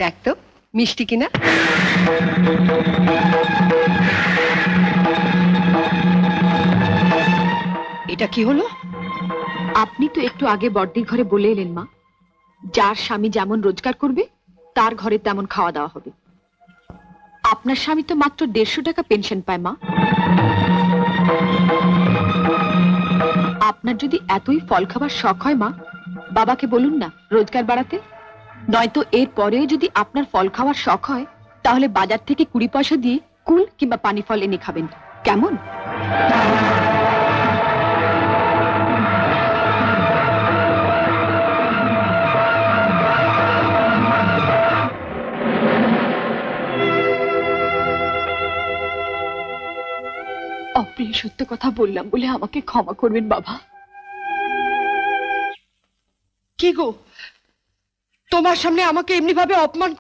দেখ তো মিষ্টি কিনা। এটা কি হলো? আপনি তো একটু আগে বড়দির ঘরে বলে এলেন মা, যার স্বামী যেমন রোজগার করবে তার ঘরে তেমন খাওয়া দাওয়া হবে। আপনার স্বামী তো মাত্র 150 টাকা পেনশন পায় মা। আপনার যদি এতই ফল খাবার শখ হয় মা, বাবাকে বলুন না রোজগার বাড়াতে। নয়তো এর পরেও যদি আপনার ফল খাওয়ার শখ হয়, তাহলে বাজার থেকে 20 পয়সা দিয়ে কুল কিংবা পানি ফল এনে খাবেন, কেমন? অপ্রিয় সত্য কথা বললাম বলে আমাকে ক্ষমা করবেন বাবা। কি গো, তোমার সামনে আমাকে এমনি ভাবে অপমান